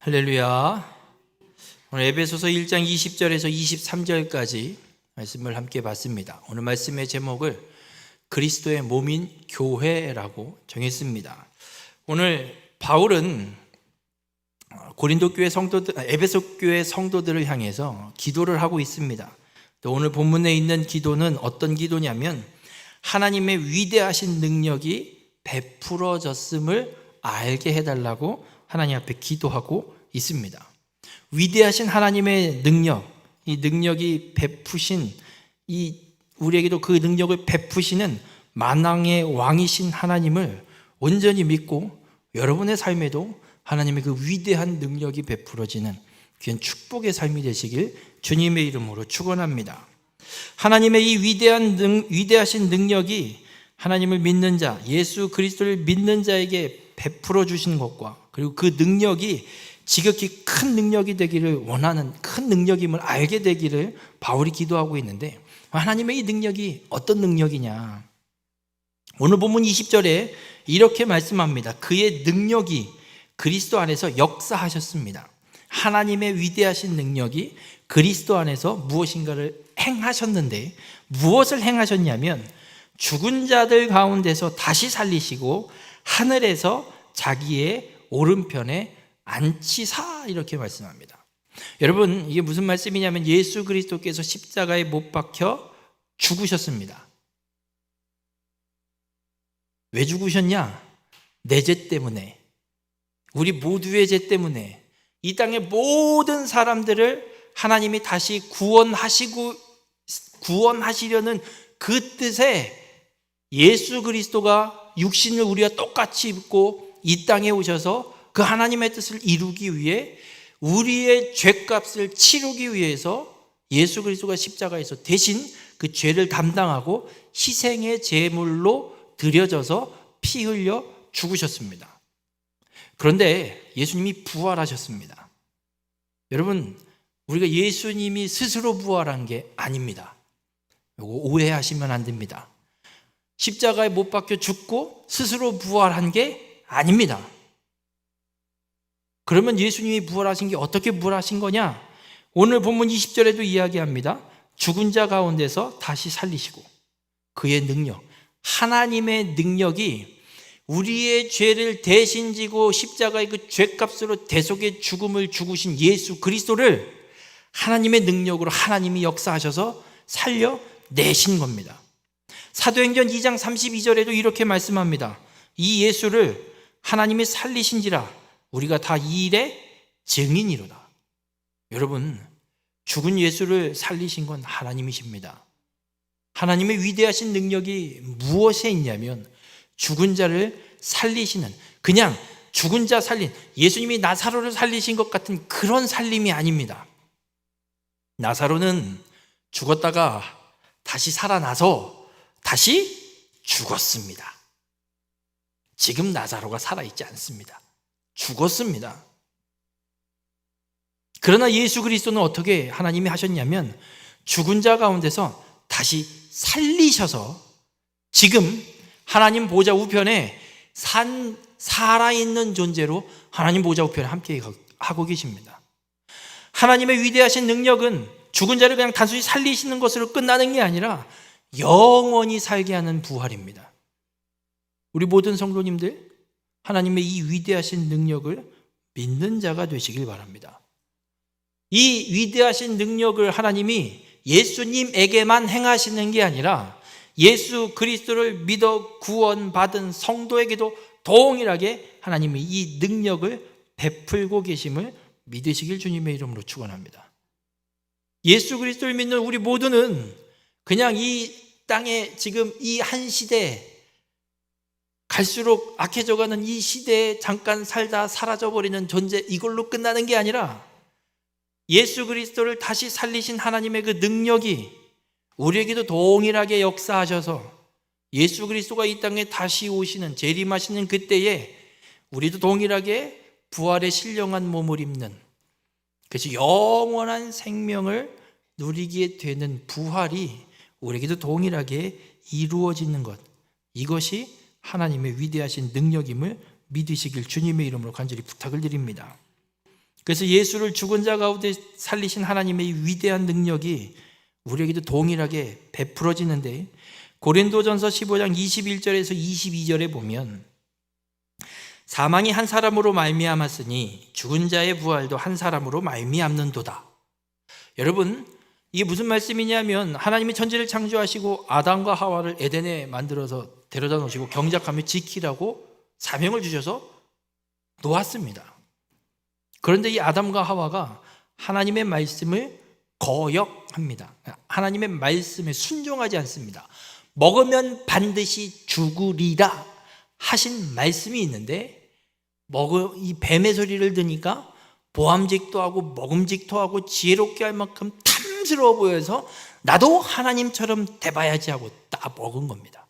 할렐루야. 오늘 에베소서 1장 20절에서 23절까지 말씀을 함께 봤습니다. 오늘 말씀의 제목을 그리스도의 몸인 교회라고 정했습니다. 오늘 바울은 고린도 교회 성도들, 에베소 교회 성도들을 향해서 기도를 하고 있습니다. 또 오늘 본문에 있는 기도는 어떤 기도냐면 하나님의 위대하신 능력이 베풀어졌음을 알게 해달라고 하나님 앞에 기도하고 있습니다. 위대하신 하나님의 능력, 이 능력이 베푸신, 우리에게도 그 능력을 베푸시는 만왕의 왕이신 하나님을 온전히 믿고 여러분의 삶에도 하나님의 그 위대한 능력이 베풀어지는 귀한 축복의 삶이 되시길 주님의 이름으로 축원합니다. 하나님의 이 위대하신 능력이 하나님을 믿는 자, 예수 그리스도를 믿는 자에게 베풀어 주신 것과 그리고 그 능력이 지극히 큰 능력이 되기를 원하는 큰 능력임을 알게 되기를 바울이 기도하고 있는데, 하나님의 이 능력이 어떤 능력이냐? 오늘 본문 20절에 이렇게 말씀합니다. 그의 능력이 그리스도 안에서 역사하셨습니다. 하나님의 위대하신 능력이 그리스도 안에서 무엇인가를 행하셨는데, 무엇을 행하셨냐면 죽은 자들 가운데서 다시 살리시고 하늘에서 자기의 오른편에 앉히사, 이렇게 말씀합니다. 여러분, 이게 무슨 말씀이냐면 예수 그리스도께서 십자가에 못 박혀 죽으셨습니다. 왜 죽으셨냐? 내 죄 때문에, 우리 모두의 죄 때문에 이 땅의 모든 사람들을 하나님이 다시 구원하시려는 그 뜻에 예수 그리스도가 육신을 우리와 똑같이 입고 이 땅에 오셔서 그 하나님의 뜻을 이루기 위해 우리의 죄값을 치르기 위해서 예수 그리스도가 십자가에서 대신 그 죄를 담당하고 희생의 제물로 드려져서 피 흘려 죽으셨습니다. 그런데 예수님이 부활하셨습니다. 여러분, 우리가 예수님이 스스로 부활한 게 아닙니다. 이거 오해하시면 안 됩니다. 십자가에 못 박혀 죽고 스스로 부활한 게 아닙니다. 그러면 예수님이 부활하신 게 어떻게 부활하신 거냐? 오늘 본문 20절에도 이야기합니다. 죽은 자 가운데서 다시 살리시고, 그의 능력, 하나님의 능력이 우리의 죄를 대신 지고 십자가의 그 죄값으로 대속의 죽음을 죽으신 예수 그리스도를 하나님의 능력으로 하나님이 역사하셔서 살려내신 겁니다. 사도행전 2장 32절에도 이렇게 말씀합니다. 이 예수를 하나님이 살리신지라 우리가 다 이 일의 증인이로다. 여러분, 죽은 예수를 살리신 건 하나님이십니다. 하나님의 위대하신 능력이 무엇에 있냐면 죽은 자를 살리시는, 그냥 죽은 자 살린, 예수님이 나사로를 살리신 것 같은 그런 살림이 아닙니다. 나사로는 죽었다가 다시 살아나서 다시 죽었습니다. 지금 나사로가 살아있지 않습니다. 죽었습니다. 그러나 예수 그리스도는 어떻게 하나님이 하셨냐면 죽은 자 가운데서 다시 살리셔서 지금 하나님 보좌 우편에 살아있는 존재로 하나님 보좌 우편에 함께 하고 계십니다. 하나님의 위대하신 능력은 죽은 자를 그냥 단순히 살리시는 것으로 끝나는 게 아니라 영원히 살게 하는 부활입니다. 우리 모든 성도님들, 하나님의 이 위대하신 능력을 믿는 자가 되시길 바랍니다. 이 위대하신 능력을 하나님이 예수님에게만 행하시는 게 아니라 예수 그리스도를 믿어 구원받은 성도에게도 동일하게 하나님이 이 능력을 베풀고 계심을 믿으시길 주님의 이름으로 축원합니다. 예수 그리스도를 믿는 우리 모두는 그냥 이 땅에 지금 이 한 시대, 갈수록 악해져가는 이 시대에 잠깐 살다 사라져버리는 존재, 이걸로 끝나는 게 아니라 예수 그리스도를 다시 살리신 하나님의 그 능력이 우리에게도 동일하게 역사하셔서 예수 그리스도가 이 땅에 다시 오시는, 재림하시는 그때에 우리도 동일하게 부활의 신령한 몸을 입는, 그래서 영원한 생명을 누리게 되는 부활이 우리에게도 동일하게 이루어지는 것, 이것이 하나님의 위대하신 능력임을 믿으시길 주님의 이름으로 간절히 부탁을 드립니다. 그래서 예수를 죽은 자 가운데 살리신 하나님의 위대한 능력이 우리에게도 동일하게 베풀어지는데, 고린도전서 15장 21절에서 22절에 보면 사망이 한 사람으로 말미암았으니 죽은 자의 부활도 한 사람으로 말미암는도다. 여러분, 이게 무슨 말씀이냐면 하나님이 천지를 창조하시고 아담과 하와를 에덴에 만들어서 데려다 놓으시고 경작하며 지키라고 사명을 주셔서 놓았습니다. 그런데 이 아담과 하와가 하나님의 말씀을 거역합니다. 하나님의 말씀에 순종하지 않습니다. 먹으면 반드시 죽으리라 하신 말씀이 있는데, 이 뱀의 소리를 들으니까 보암직도 하고 먹음직도 하고 지혜롭게 할 만큼 탐스러워 보여서 나도 하나님처럼 돼봐야지 하고 딱 먹은 겁니다.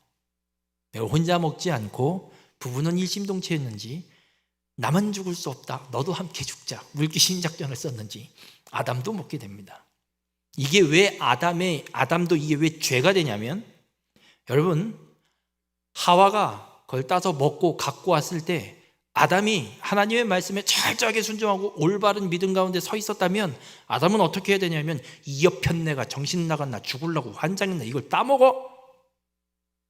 혼자 먹지 않고 부부는 일심동체였는지 나만 죽을 수 없다, 너도 함께 죽자, 물귀신 작전을 썼는지 아담도 먹게 됩니다. 이게 왜 아담도 이게 왜 죄가 되냐면, 여러분, 하와가 그걸 따서 먹고 갖고 왔을 때 아담이 하나님의 말씀에 철저하게 순종하고 올바른 믿음 가운데 서 있었다면 아담은 어떻게 해야 되냐면, 이 옆편 내가 정신 나갔나, 죽으려고 환장했나, 이걸 따먹어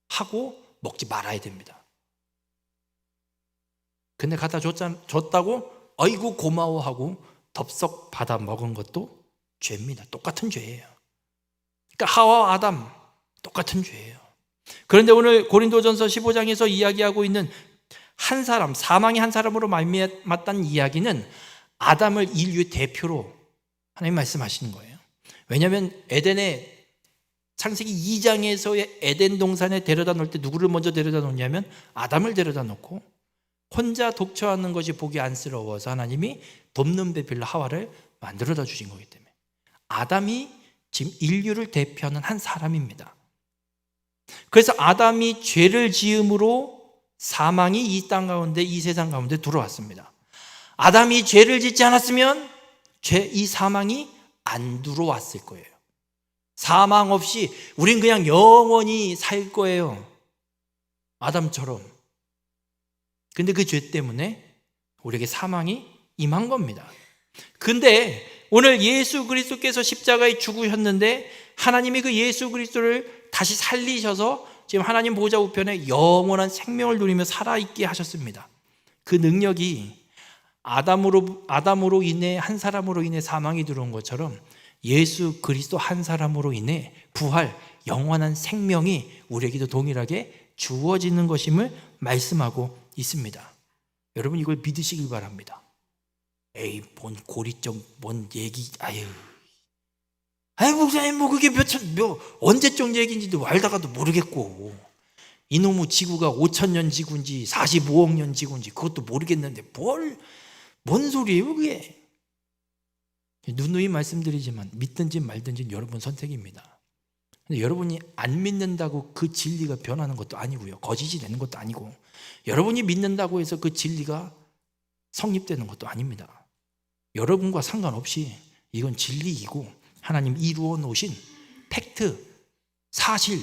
하고 먹지 말아야 됩니다. 근데 갖다 줬다고 아이고 고마워하고 덥석 받아 먹은 것도 죄입니다. 똑같은 죄예요. 그러니까 하와와 아담 똑같은 죄예요. 그런데 오늘 고린도전서 15장에서 이야기하고 있는 한 사람, 사망이 한 사람으로 말미암았다는 이야기는 아담을 인류의 대표로 하나님 말씀하시는 거예요. 왜냐하면 에덴의 창세기 2장에서의 에덴 동산에 데려다 놓을 때 누구를 먼저 데려다 놓냐면 아담을 데려다 놓고, 혼자 독처하는 것이 보기 안쓰러워서 하나님이 돕는 배필로 하와를 만들어다 주신 거기 때문에 아담이 지금 인류를 대표하는 한 사람입니다. 그래서 아담이 죄를 지음으로 사망이 이 땅 가운데, 이 세상 가운데 들어왔습니다. 아담이 죄를 짓지 않았으면 이 사망이 안 들어왔을 거예요. 사망 없이 우린 그냥 영원히 살 거예요, 아담처럼. 근데 그 죄 때문에 우리에게 사망이 임한 겁니다. 근데 오늘 예수 그리스도께서 십자가에 죽으셨는데 하나님이 그 예수 그리스도를 다시 살리셔서 지금 하나님 보좌 우편에 영원한 생명을 누리며 살아있게 하셨습니다. 그 능력이 아담으로 인해, 한 사람으로 인해 사망이 들어온 것처럼 예수 그리스도 한 사람으로 인해 부활, 영원한 생명이 우리에게도 동일하게 주어지는 것임을 말씀하고 있습니다. 여러분, 이걸 믿으시길 바랍니다. 에이, 뭔 고리적 뭔 얘기, 아유 목사님, 그게 언제적 얘기인지도 알다가도 모르겠고, 이놈의 지구가 5,000년 지구인지 45억 년 지구인지 그것도 모르겠는데 뭔 소리예요 그게? 누누이 말씀드리지만 믿든지 말든지 여러분 선택입니다. 근데 여러분이 안 믿는다고 그 진리가 변하는 것도 아니고요, 거짓이 되는 것도 아니고, 여러분이 믿는다고 해서 그 진리가 성립되는 것도 아닙니다. 여러분과 상관없이 이건 진리이고 하나님 이루어 놓으신 팩트, 사실,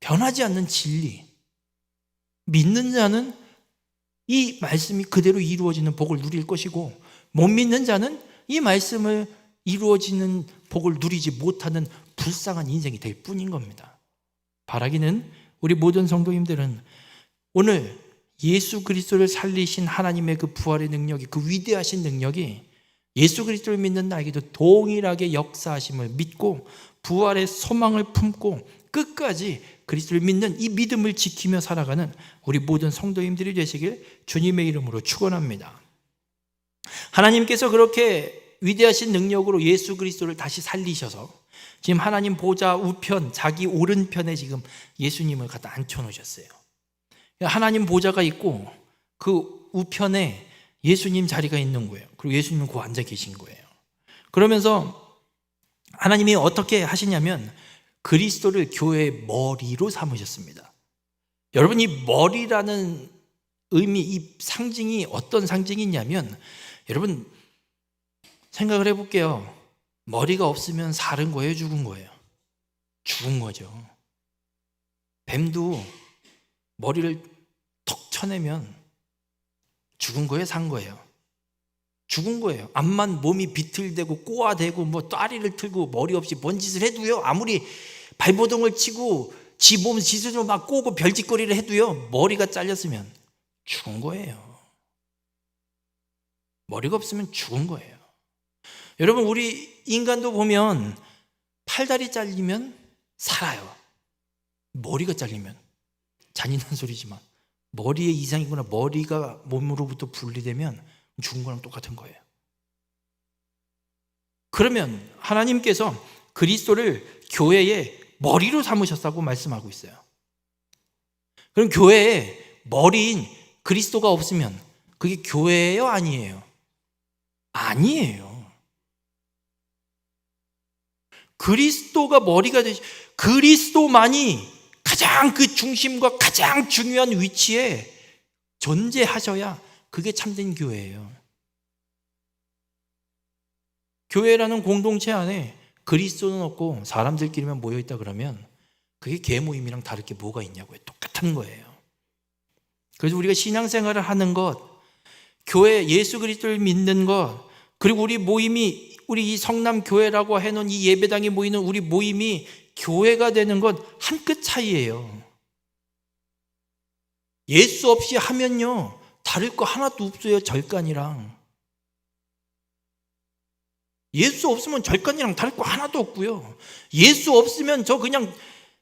변하지 않는 진리. 믿는 자는 이 말씀이 그대로 이루어지는 복을 누릴 것이고, 못 믿는 자는 이 말씀을 이루어지는 복을 누리지 못하는 불쌍한 인생이 될 뿐인 겁니다. 바라기는 우리 모든 성도님들은 오늘 예수 그리스도를 살리신 하나님의 그 부활의 능력이, 그 위대하신 능력이 예수 그리스도를 믿는 나에게도 동일하게 역사하심을 믿고 부활의 소망을 품고 끝까지 그리스도를 믿는 이 믿음을 지키며 살아가는 우리 모든 성도님들이 되시길 주님의 이름으로 축원합니다. 하나님께서 그렇게 위대하신 능력으로 예수 그리스도를 다시 살리셔서 지금 하나님 보좌 우편, 자기 오른편에 지금 예수님을 갖다 앉혀놓으셨어요. 하나님 보좌가 있고 그 우편에 예수님 자리가 있는 거예요. 그리고 예수님은 그 앉아 계신 거예요. 그러면서 하나님이 어떻게 하시냐면 그리스도를 교회의 머리로 삼으셨습니다. 여러분, 이 머리라는 의미, 이 상징이 어떤 상징이 있냐면, 여러분 생각을 해볼게요. 머리가 없으면 사는 거예요, 죽은 거예요? 죽은 거죠. 뱀도 머리를 턱 쳐내면 죽은 거예요, 산 거예요? 죽은 거예요. 암만 몸이 비틀대고 꼬아대고 뭐 다리를 틀고 머리 없이 뭔 짓을 해도요, 아무리 발버둥을 치고 지 몸 지수로 막 꼬고 별짓거리를 해도요, 머리가 잘렸으면 죽은 거예요. 머리가 없으면 죽은 거예요. 여러분, 우리 인간도 보면 팔다리 잘리면 살아요. 머리가 잘리면, 잔인한 소리지만 머리에 이상이구나, 머리가 몸으로부터 분리되면 죽은 거랑 똑같은 거예요. 그러면 하나님께서 그리스도를 교회의 머리로 삼으셨다고 말씀하고 있어요. 그럼 교회에 머리인 그리스도가 없으면 그게 교회예요, 아니에요? 아니에요. 그리스도가 머리가 되시, 그리스도만이 가장 그 중심과 가장 중요한 위치에 존재하셔야 그게 참된 교회예요. 교회라는 공동체 안에 그리스도는 없고 사람들끼리만 모여있다 그러면 그게 개모임이랑 다를 게 뭐가 있냐고요. 똑같은 거예요. 그래서 우리가 신앙생활을 하는 것, 교회 예수 그리스도를 믿는 것, 그리고 우리 모임이, 우리 이 성남교회라고 해놓은 이 예배당에 모이는 우리 모임이 교회가 되는 것 한 끗 차이예요. 예수 없이 하면요, 다를 거 하나도 없어요. 절간이랑. 예수 없으면 절간이랑 다를 거 하나도 없고요. 예수 없으면 저 그냥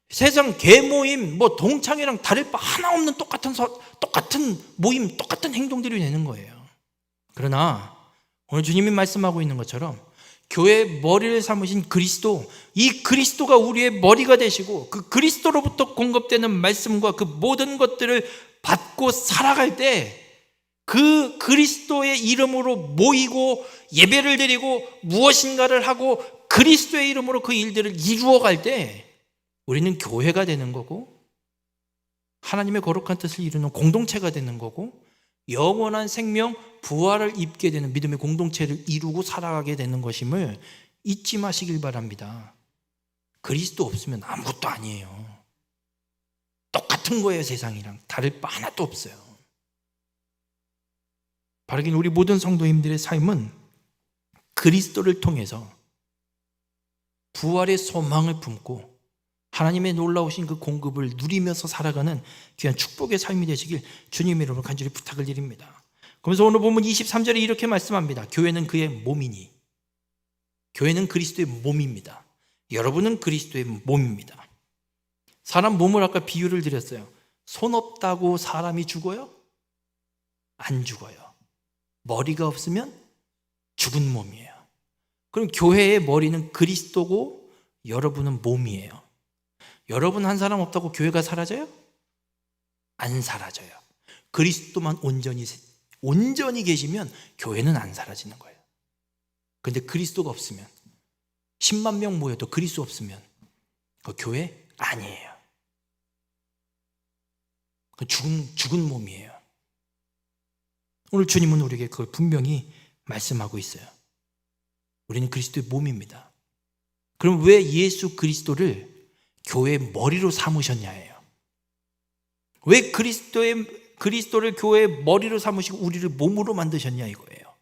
세상 개모임, 뭐 동창회랑 다를 바 하나 없는 똑같은 모임, 똑같은 행동들이 되는 거예요. 그러나 오늘 주님이 말씀하고 있는 것처럼 교회의 머리를 삼으신 그리스도, 이 그리스도가 우리의 머리가 되시고 그 그리스도로부터 공급되는 말씀과 그 모든 것들을 받고 살아갈 때 그 그리스도의 이름으로 모이고 예배를 드리고 무엇인가를 하고 그리스도의 이름으로 그 일들을 이루어갈 때 우리는 교회가 되는 거고 하나님의 거룩한 뜻을 이루는 공동체가 되는 거고 영원한 생명, 부활을 입게 되는 믿음의 공동체를 이루고 살아가게 되는 것임을 잊지 마시길 바랍니다. 그리스도 없으면 아무것도 아니에요. 똑같은 거예요. 세상이랑 다를 바 하나도 없어요. 바르긴 우리 모든 성도님들의 삶은 그리스도를 통해서 부활의 소망을 품고 하나님의 놀라우신 그 공급을 누리면서 살아가는 귀한 축복의 삶이 되시길 주님의 이름으로 간절히 부탁을 드립니다. 그래서 오늘 본문 23절에 이렇게 말씀합니다. 교회는 그의 몸이니, 교회는 그리스도의 몸입니다. 여러분은 그리스도의 몸입니다. 사람 몸을 아까 비유를 드렸어요. 손 없다고 사람이 죽어요? 안 죽어요. 머리가 없으면 죽은 몸이에요. 그럼 교회의 머리는 그리스도고 여러분은 몸이에요. 여러분 한 사람 없다고 교회가 사라져요? 안 사라져요. 그리스도만 온전히 계시면 교회는 안 사라지는 거예요. 그런데 그리스도가 없으면 10만 명 모여도 그리스도 없으면 그 교회 아니에요. 그 죽은 몸이에요. 오늘 주님은 우리에게 그걸 분명히 말씀하고 있어요. 우리는 그리스도의 몸입니다. 그럼 왜 예수 그리스도를 교회의 머리로 삼으셨냐예요. 왜 그리스도를 교회의 머리로 삼으시고 우리를 몸으로 만드셨냐 이거예요.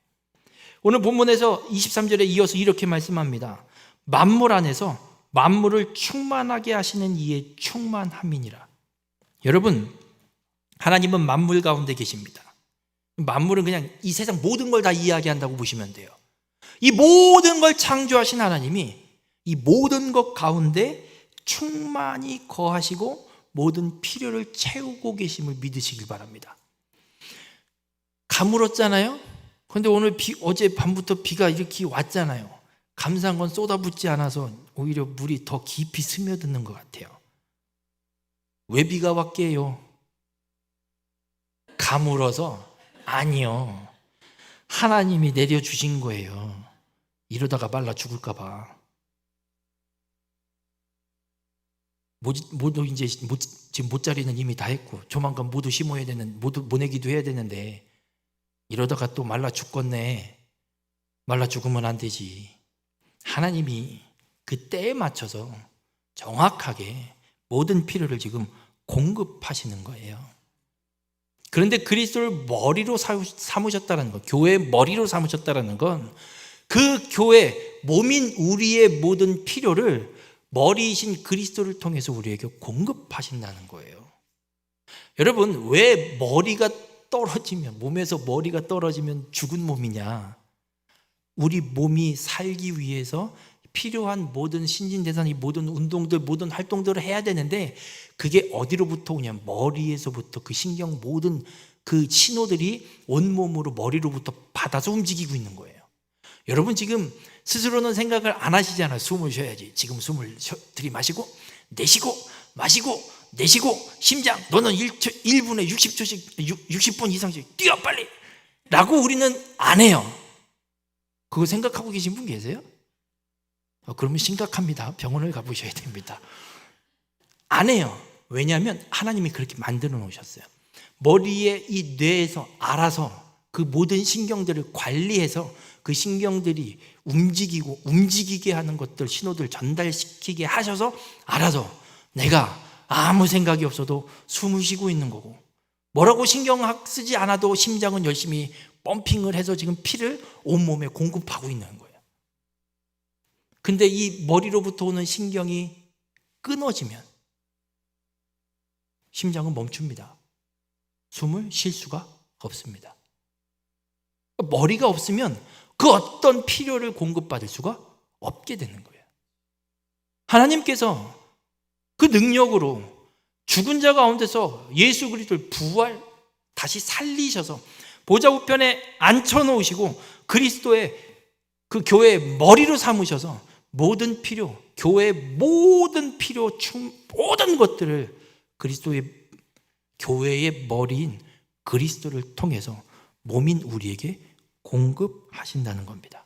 오늘 본문에서 23절에 이어서 이렇게 말씀합니다. 만물 안에서 만물을 충만하게 하시는 이의 충만함이니라. 여러분, 하나님은 만물 가운데 계십니다. 만물은 그냥 이 세상 모든 걸 다 이야기한다고 보시면 돼요. 이 모든 걸 창조하신 하나님이 이 모든 것 가운데 충만히 거하시고 모든 필요를 채우고 계심을 믿으시길 바랍니다. 가물었잖아요. 그런데 오늘 어제 밤부터 비가 이렇게 왔잖아요. 감사한 건 쏟아붓지 않아서 오히려 물이 더 깊이 스며드는 것 같아요. 왜 비가 왔게요? 가물어서? 아니요. 하나님이 내려주신 거예요. 이러다가 말라 죽을까 봐. 모두 이제 지금 못자리는 이미 다 했고 조만간 모두 심어야 되는, 모두 보내기도 해야 되는데 이러다가 또 말라 죽겠네. 말라 죽으면 안 되지. 하나님이 그 때에 맞춰서 정확하게 모든 필요를 지금 공급하시는 거예요. 그런데 그리스도를 머리로 삼으셨다는 것, 교회의 머리로 삼으셨다는 건 그 교회, 몸인 우리의 모든 필요를 머리이신 그리스도를 통해서 우리에게 공급하신다는 거예요. 여러분, 왜 머리가 떨어지면, 몸에서 머리가 떨어지면 죽은 몸이냐? 우리 몸이 살기 위해서 필요한 모든 신진대사니 모든 운동들, 모든 활동들을 해야 되는데 그게 어디로부터 오냐? 머리에서부터 그 신경 모든 그 신호들이 온몸으로 머리로부터 받아서 움직이고 있는 거예요. 여러분 지금 스스로는 생각을 안 하시잖아요. 숨을 쉬어야지. 지금 숨을 들이마시고 내쉬고 마시고 내쉬고 심장 너는 1분에 60초씩 60분 이상씩 뛰어 빨리 라고 우리는 안 해요. 그거 생각하고 계신 분 계세요? 그러면 심각합니다. 병원을 가보셔야 됩니다. 안 해요. 왜냐하면 하나님이 그렇게 만들어 놓으셨어요. 머리에 이 뇌에서 알아서 그 모든 신경들을 관리해서 그 신경들이 움직이게 하는 것들, 신호들 전달시키게 하셔서 알아서 내가 아무 생각이 없어도 숨을 쉬고 있는 거고, 뭐라고 신경 쓰지 않아도 심장은 열심히 펌핑을 해서 지금 피를 온몸에 공급하고 있는 거예요. 근데 이 머리로부터 오는 신경이 끊어지면 심장은 멈춥니다. 숨을 쉴 수가 없습니다. 머리가 없으면 그 어떤 필요를 공급받을 수가 없게 되는 거예요. 하나님께서 그 능력으로 죽은 자 가운데서 예수 그리스도를 다시 살리셔서 보좌 우편에 앉혀놓으시고 그리스도의 그 교회의 머리로 삼으셔서 모든 필요, 교회의 모든 필요, 모든 것들을 그리스도의 교회의 머리인 그리스도를 통해서 몸인 우리에게 공급하신다는 겁니다.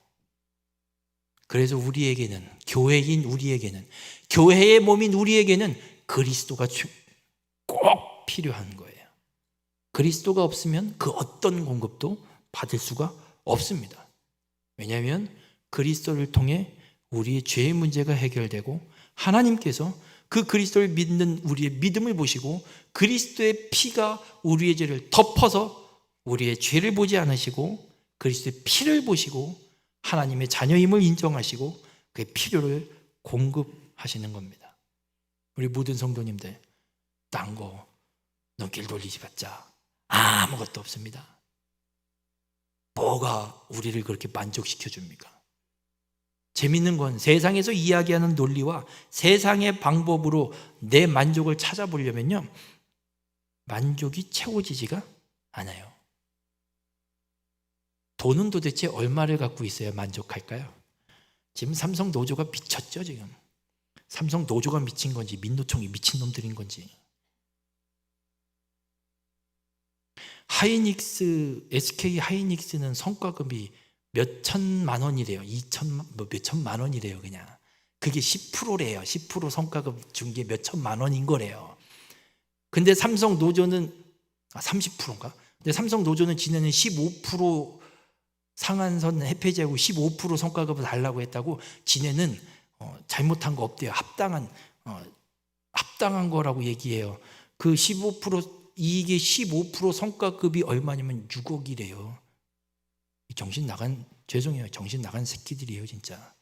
그래서 우리에게는, 교회인 우리에게는, 교회의 몸인 우리에게는 그리스도가 꼭 필요한 거예요. 그리스도가 없으면 그 어떤 공급도 받을 수가 없습니다. 왜냐하면 그리스도를 통해 우리의 죄의 문제가 해결되고 하나님께서 그 그리스도를 믿는 우리의 믿음을 보시고 그리스도의 피가 우리의 죄를 덮어서 우리의 죄를 보지 않으시고 그리스도의 피를 보시고 하나님의 자녀임을 인정하시고 그의 필요를 공급하시는 겁니다. 우리 모든 성도님들, 딴 거 눈길 돌리지 봤자 아무것도 없습니다. 뭐가 우리를 그렇게 만족시켜 줍니까? 재밌는 건 세상에서 이야기하는 논리와 세상의 방법으로 내 만족을 찾아보려면요, 만족이 채워지지가 않아요. 돈은 도대체 얼마를 갖고 있어야 만족할까요? 지금 삼성 노조가 미쳤죠. 지금 삼성 노조가 미친 건지 민노총이 미친 놈들인 건지. SK 하이닉스는 성과급이 몇 천만 원이래요. 몇 천만 원이래요. 그냥 그게 10%래요. 10% 성과급 준 게 몇 천만 원인 거래요. 근데 삼성 노조는 30%인가? 근데 삼성 노조는 지네는 15% 상한선 해폐지하고 15% 성과급을 달라고 했다고. 지네는 잘못한 거 없대요. 합당한 거라고 얘기해요. 그 15% 이게 15% 성과급이 얼마냐면 6억이래요. 정신 나간, 죄송해요, 정신 나간 새끼들이에요 진짜.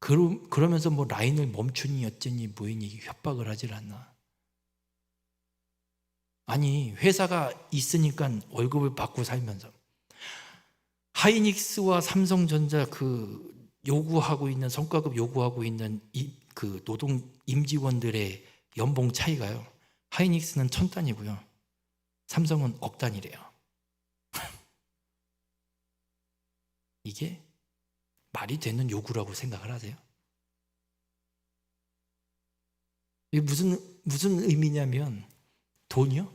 그러면서 뭐 라인을 멈추니 어쩌니 뭐니 협박을 하질 않나. 아니 회사가 있으니까 월급을 받고 살면서 하이닉스와 삼성전자 그 요구하고 있는 성과급 요구하고 있는 그 노동 임직원들의 연봉 차이가요, 하이닉스는 1000단이고요 삼성은 억 단이래요. 이게 말이 되는 요구라고 생각을 하세요? 이게 무슨 의미냐면 돈이요?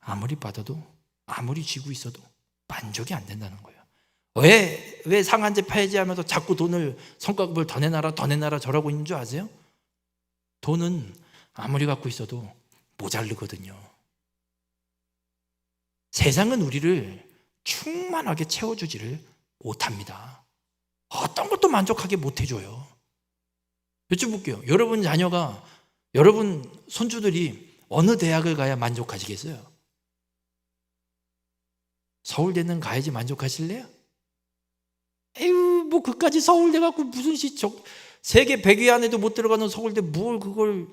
아무리 받아도 아무리 쥐고 있어도 만족이 안 된다는 거예요. 왜 상한제 폐지하면서 자꾸 돈을 성과급을 더 내놔라 저러고 있는 줄 아세요? 돈은 아무리 갖고 있어도 모자르거든요. 세상은 우리를 충만하게 채워주지를 못합니다. 어떤 것도 만족하게 못해줘요. 여쭤볼게요. 여러분 자녀가 여러분 손주들이 어느 대학을 가야 만족하시겠어요? 서울대는 가야지 만족하실래요? 에휴, 뭐 그까지 서울대 갖고 무슨 세계 100위 안에도 못 들어가는 서울대 뭘 그걸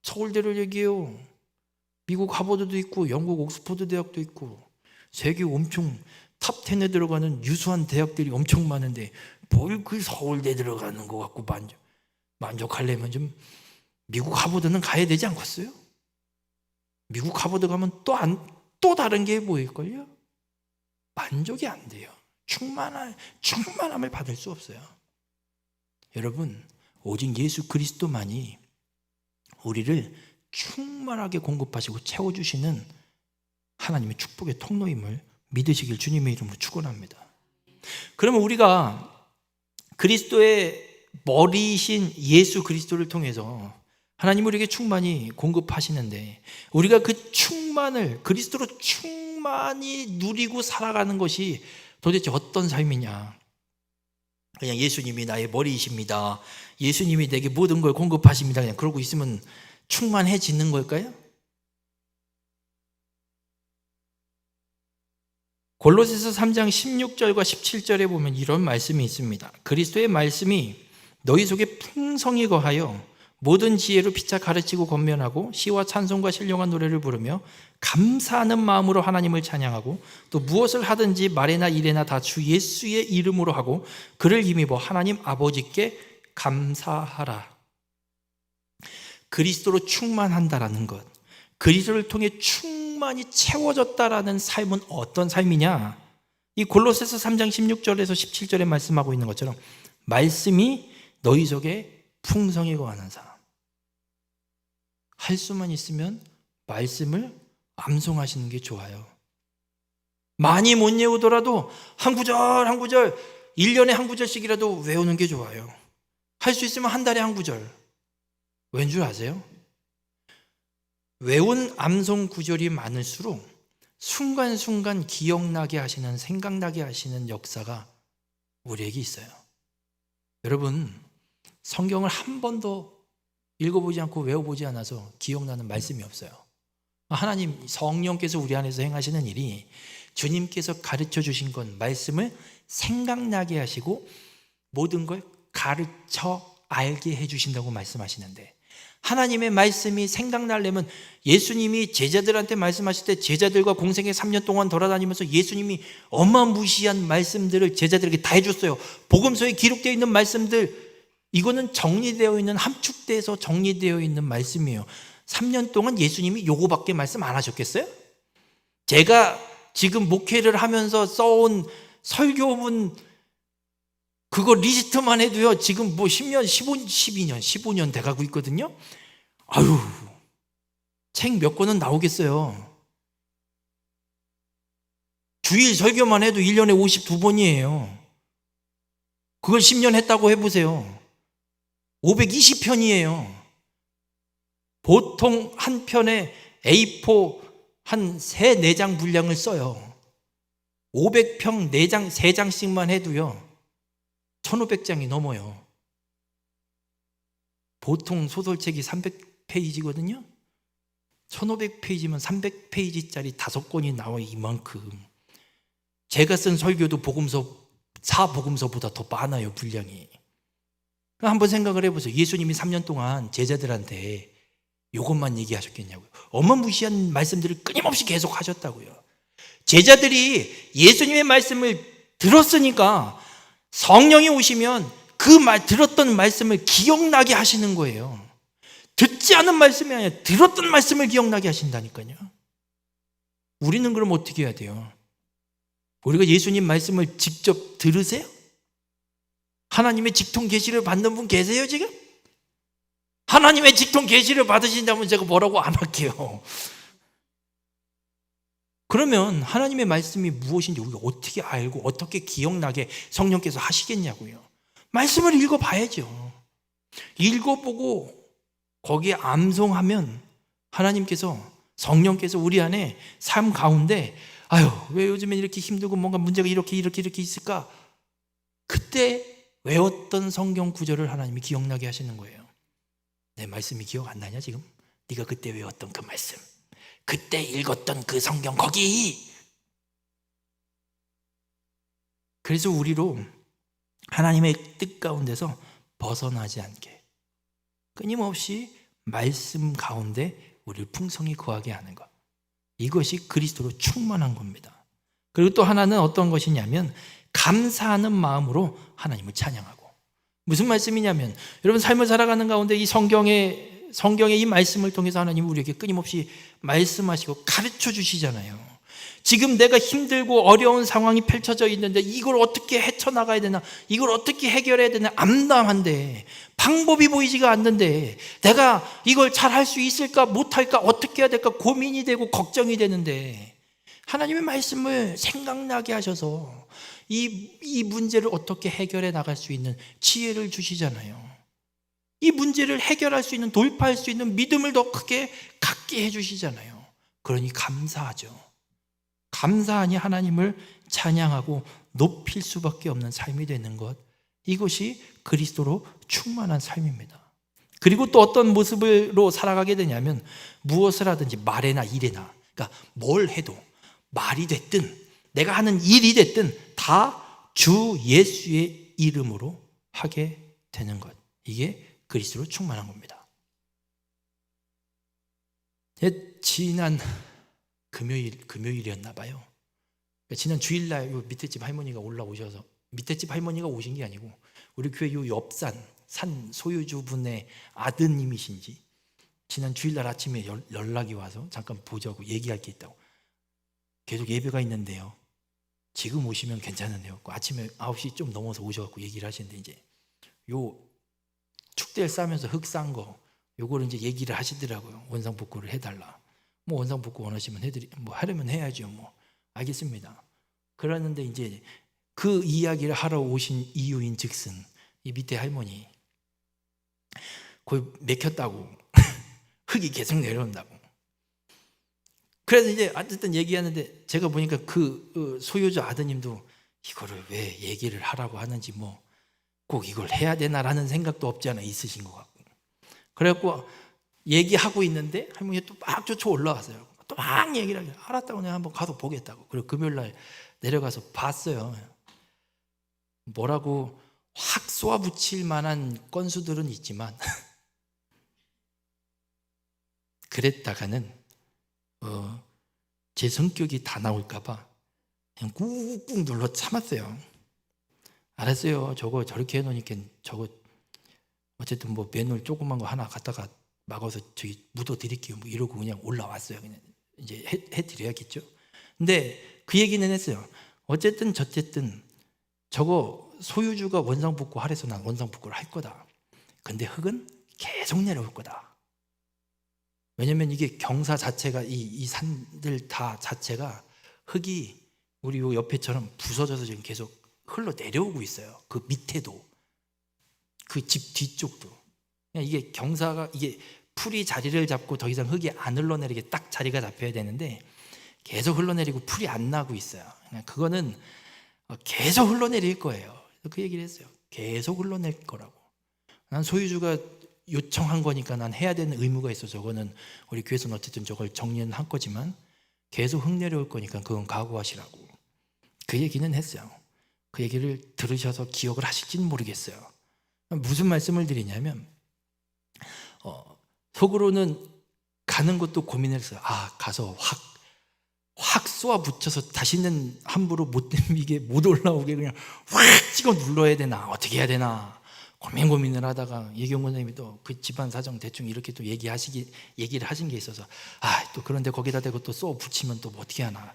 서울대를 얘기해요. 미국 하버드도 있고 영국 옥스퍼드 대학도 있고 세계 엄청 탑 10에 들어가는 유수한 대학들이 엄청 많은데 뭘 그 서울대 들어가는 거 갖고 만족하려면 좀 미국 하버드는 가야 되지 않겠어요? 미국 하버드 가면 또 다른 게 보일걸요? 만족이 안 돼요. 충만함을 받을 수 없어요. 여러분, 오직 예수 그리스도만이 우리를 충만하게 공급하시고 채워주시는 하나님의 축복의 통로임을 믿으시길 주님의 이름으로 축원합니다. 그러면 우리가 그리스도의 머리이신 예수 그리스도를 통해서 하나님 우리에게 충만히 공급하시는데 우리가 그 충만을 그리스도로 충만히 누리고 살아가는 것이 도대체 어떤 삶이냐? 그냥 예수님이 나의 머리이십니다. 예수님이 내게 모든 걸 공급하십니다. 그냥 그러고 있으면 충만해지는 걸까요? 골로새서 3장 16절과 17절에 보면 이런 말씀이 있습니다. 그리스도의 말씀이 너희 속에 풍성히 거하여 모든 지혜로 피차 가르치고 권면하고 시와 찬송과 신령한 노래를 부르며 감사하는 마음으로 하나님을 찬양하고 또 무엇을 하든지 말이나 일에나 다 주 예수의 이름으로 하고 그를 힘입어 하나님 아버지께 감사하라. 그리스도로 충만한다라는 것, 그리스도를 통해 충만히 채워졌다라는 삶은 어떤 삶이냐? 이 골로새서 3장 16절에서 17절에 말씀하고 있는 것처럼 말씀이 너희 속에 풍성히 거하는 사람. 할 수만 있으면 말씀을 암송하시는 게 좋아요. 많이 못 외우더라도 한 구절 한 구절 1년에 한 구절씩이라도 외우는 게 좋아요. 할 수 있으면 한 달에 한 구절. 왠 줄 아세요? 외운 암송 구절이 많을수록 순간순간 기억나게 하시는, 생각나게 하시는 역사가 우리에게 있어요. 여러분, 성경을 한 번도 읽어보지 않고 외워보지 않아서 기억나는 말씀이 없어요. 하나님 성령께서 우리 안에서 행하시는 일이 주님께서 가르쳐 주신 건 말씀을 생각나게 하시고 모든 걸 가르쳐 알게 해주신다고 말씀하시는데, 하나님의 말씀이 생각나려면 예수님이 제자들한테 말씀하실 때 제자들과 공생애 3년 동안 돌아다니면서 예수님이 어마무시한 말씀들을 제자들에게 다 해줬어요. 복음서에 기록되어 있는 말씀들, 이거는 정리되어 있는, 함축돼서 정리되어 있는 말씀이에요. 3년 동안 예수님이 요거밖에 말씀 안 하셨겠어요? 제가 지금 목회를 하면서 써온 설교문 그거 리스트만 해도요, 지금 뭐 10년, 12년, 15년 돼가고 있거든요. 아유, 책 몇 권은 나오겠어요. 주일 설교만 해도 1년에 52번이에요. 그걸 10년 했다고 해보세요. 520편이에요. 보통 한 편에 A4 한 3, 4장 분량을 써요. 500평 4장, 3장씩만 해도요 1500장이 넘어요. 보통 소설책이 300페이지거든요 1500페이지면 300페이지짜리 5권이 나와요. 이만큼. 제가 쓴 설교도 사복음서보다 더 많아요, 분량이. 한번 생각을 해보세요. 예수님이 3년 동안 제자들한테 이것만 얘기하셨겠냐고요. 어마무시한 말씀들을 끊임없이 계속 하셨다고요. 제자들이 예수님의 말씀을 들었으니까 성령이 오시면 들었던 말씀을 기억나게 하시는 거예요. 듣지 않은 말씀이 아니라 들었던 말씀을 기억나게 하신다니까요. 우리는 그럼 어떻게 해야 돼요? 우리가 예수님 말씀을 직접 들으세요? 하나님의 직통 계시를 받는 분 계세요 지금? 하나님의 직통 계시를 받으신다면 제가 뭐라고 안 할게요. 그러면 하나님의 말씀이 무엇인지 우리가 어떻게 알고 어떻게 기억나게 성령께서 하시겠냐고요. 말씀을 읽어봐야죠. 읽어보고 거기에 암송하면 하나님께서, 성령께서 우리 안에 삶 가운데 아유 왜 요즘엔 이렇게 힘들고 뭔가 문제가 이렇게 있을까? 그때 외웠던 성경 구절을 하나님이 기억나게 하시는 거예요. 내 말씀이 기억 안 나냐 지금? 네가 그때 외웠던 그 말씀, 그때 읽었던 그 성경 거기. 그래서 우리로 하나님의 뜻 가운데서 벗어나지 않게 끊임없이 말씀 가운데 우리를 풍성히 거하게 하는 것, 이것이 그리스도로 충만한 겁니다. 그리고 또 하나는 어떤 것이냐면 감사하는 마음으로 하나님을 찬양하고. 무슨 말씀이냐면 여러분 삶을 살아가는 가운데 이 성경의 이 말씀을 통해서 하나님이 우리에게 끊임없이 말씀하시고 가르쳐 주시잖아요. 지금 내가 힘들고 어려운 상황이 펼쳐져 있는데 이걸 어떻게 헤쳐나가야 되나, 이걸 어떻게 해결해야 되나 암담한데, 방법이 보이지가 않는데, 내가 이걸 잘 할 수 있을까 못할까 어떻게 해야 될까 고민이 되고 걱정이 되는데, 하나님의 말씀을 생각나게 하셔서 이 문제를 어떻게 해결해 나갈 수 있는 지혜를 주시잖아요. 이 문제를 해결할 수 있는, 돌파할 수 있는 믿음을 더 크게 갖게 해주시잖아요. 그러니 감사하죠. 감사하니 하나님을 찬양하고 높일 수밖에 없는 삶이 되는 것, 이것이 그리스도로 충만한 삶입니다. 그리고 또 어떤 모습으로 살아가게 되냐면 무엇을 하든지 말에나 일에나, 그러니까 뭘 해도 말이 됐든 내가 하는 일이 됐든 다 주 예수의 이름으로 하게 되는 것, 이게 그리스도로 충만한 겁니다. 지난 금요일이었나 봐요. 지난 주일날 요 밑에 집 할머니가 올라오셔서, 밑에 집 할머니가 오신 게 아니고 우리 교회 요 옆산 산 소유주분의 아드님이신지 지난 주일날 아침에 연락이 와서 잠깐 보자고, 얘기할 게 있다고. 계속 예배가 있는데요, 지금 오시면 괜찮은데요. 아침에 9시 좀 넘어서 오셔갖고 얘기를 하시는데, 이제 요 축대를 싸면서 흙 싼 거 요거를 이제 얘기를 하시더라고요. 원상복구를 해달라. 뭐 원상복구 원하시면 뭐 하려면 해야죠. 뭐 알겠습니다. 그러는데 이제 그 이야기를 하러 오신 이유인 즉슨 이 밑에 할머니 거의 맥혔다고 흙이 계속 내려온다고. 그래서 이제 어쨌든 얘기하는데 제가 보니까 그 소유주 아드님도 이거를 왜 얘기를 하라고 하는지, 뭐 꼭 이걸 해야 되나라는 생각도 없지 않아 있으신 것 같고. 그래갖고 얘기하고 있는데 할머니가 또 막 쫓아 올라왔어요. 또 막 얘기를 하길래 알았다고 내가 한번 가서 보겠다고. 그리고 금요일날 내려가서 봤어요. 뭐라고 확 쏘아붙일 만한 건수들은 있지만 그랬다가는 제 성격이 다 나올까 봐 그냥 꾹꾹 눌러 참았어요. 알았어요. 저거 저렇게 해놓으니까 저거 어쨌든 뭐 맨홀 조그만 거 하나 갖다가 막아서 저기 묻어드릴게요. 뭐 이러고 그냥 올라왔어요. 그냥 이제 해드려야겠죠. 근데 그 얘기는 했어요. 어쨌든 저쨌든 저거 소유주가 원상복구 하래서 난 원상복구를 할 거다. 근데 흙은 계속 내려올 거다. 왜냐면 이게 경사 자체가 이 산들 다 자체가 흙이 우리 요 옆에처럼 부서져서 지금 계속 흘러 내려오고 있어요. 그 밑에도, 그 집 뒤쪽도. 그냥 이게 경사가, 이게 풀이 자리를 잡고 더 이상 흙이 안 흘러내리게 딱 자리가 잡혀야 되는데 계속 흘러내리고 풀이 안 나고 있어요. 그냥 그거는 계속 흘러내릴 거예요. 그 얘기를 했어요. 계속 흘러낼 거라고. 난 소유주가 요청한 거니까 난 해야 되는 의무가 있어. 저거는 우리 교회에서는 어쨌든 저걸 정리는 한 거지만 계속 흙 내려올 거니까 그건 각오하시라고. 그 얘기는 했어요. 그 얘기를 들으셔서 기억을 하실지는 모르겠어요. 무슨 말씀을 드리냐면 속으로는 가는 것도 고민을 했어요. 가서 확 쏘아 붙여서 다시는 함부로 못 덤비게, 못 올라오게 그냥 확 찍어 눌러야 되나, 어떻게 해야 되나 고민을 하다가 예경 원장님이 또 그 집안 사정 대충 이렇게 또 얘기를 하신 게 있어서 또 그런데 거기다 대고 또 쏘아 붙이면 또 뭐 어떻게 하나.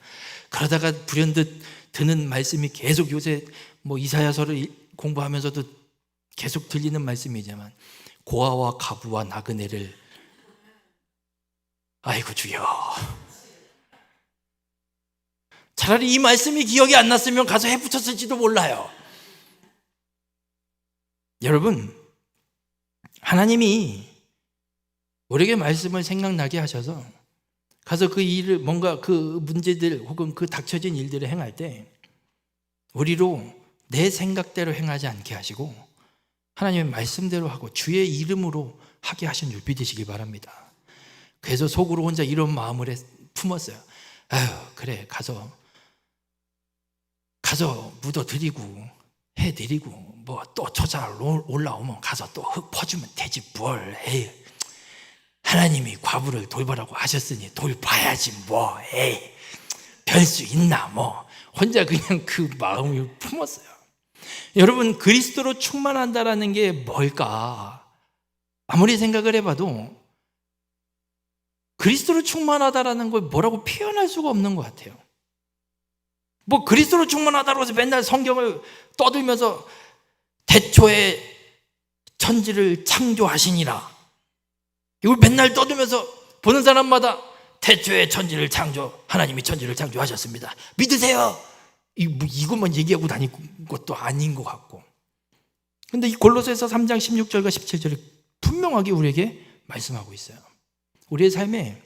그러다가 불현듯 드는 말씀이 계속 요새 뭐 이사야서를 공부하면서도 계속 들리는 말씀이지만 고아와 가부와 나그네를 아이고 주여. 차라리 이 말씀이 기억이 안 났으면 가서 해 붙였을지도 몰라요. 여러분, 하나님이 우리에게 말씀을 생각나게 하셔서 가서 그 일을, 뭔가 그 문제들 혹은 그 닥쳐진 일들을 행할 때 우리로 내 생각대로 행하지 않게 하시고 하나님의 말씀대로 하고 주의 이름으로 하게 하신 줄 믿으시기 바랍니다. 그래서 속으로 혼자 이런 마음을 품었어요. 아유, 그래, 가서 묻어드리고 해드리고 뭐 또 초잘 올라오면 가서 또 흙 퍼주면 되지 뭘. 에이, 하나님이 과부를 돌보라고 하셨으니 돌봐야지 뭐. 에이, 별 수 있나 뭐. 혼자 그냥 그 마음을 품었어요. 여러분, 그리스도로 충만한다라는 게 뭘까? 아무리 생각을 해봐도 그리스도로 충만하다라는 걸 뭐라고 표현할 수가 없는 것 같아요. 뭐 그리스도로 충만하다고 해서 맨날 성경을 떠들면서 태초에 천지를 창조하시니라, 이걸 맨날 떠들면서 보는 사람마다 태초에 천지를 하나님이 천지를 창조하셨습니다, 믿으세요, 이것만 얘기하고 다닐 것도 아닌 것 같고. 근데 이 골로새서 3장 16절과 17절에 분명하게 우리에게 말씀하고 있어요. 우리의 삶에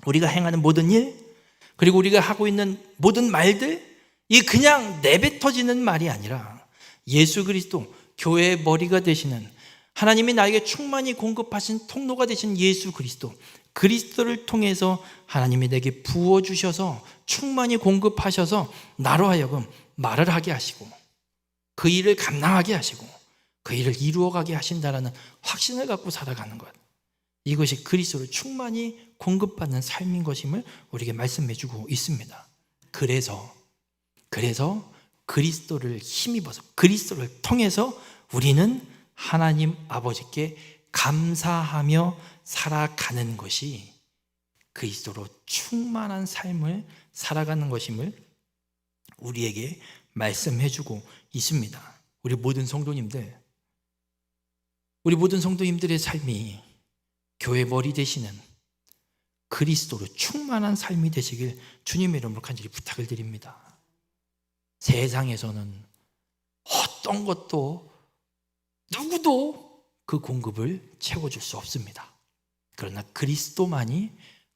우리가 행하는 모든 일, 그리고 우리가 하고 있는 모든 말들, 이 그냥 내뱉어지는 말이 아니라 예수 그리스도, 교회의 머리가 되시는 하나님이 나에게 충만히 공급하신 통로가 되신 예수 그리스도, 그리스도를 통해서 하나님이 내게 부어주셔서 충만히 공급하셔서 나로 하여금 말을 하게 하시고 그 일을 감당하게 하시고 그 일을 이루어가게 하신다라는 확신을 갖고 살아가는 것, 이것이 그리스도를 충만히 공급받는 삶인 것임을 우리에게 말씀해 주고 있습니다. 그래서 그리스도를 힘입어서 그리스도를 통해서 우리는 하나님 아버지께 감사하며 살아가는 것이 그리스도로 충만한 삶을 살아가는 것임을 우리에게 말씀해 주고 있습니다. 우리 모든 성도님들의 삶이 교회 머리 되시는 그리스도로 충만한 삶이 되시길 주님의 이름으로 간절히 부탁을 드립니다. 세상에서는 어떤 것도 누구도 그 공급을 채워줄 수 없습니다. 그러나 그리스도만이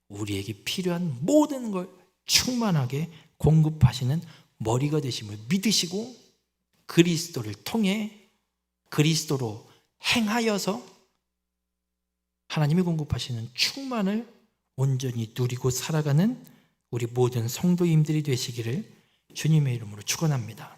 우리에게 필요한 모든 걸 충만하게 공급하시는 머리가 되심을 믿으시고 그리스도를 통해 그리스도로 행하여서 하나님이 공급하시는 충만을 온전히 누리고 살아가는 우리 모든 성도님들이 되시기를 주님의 이름으로 축원합니다.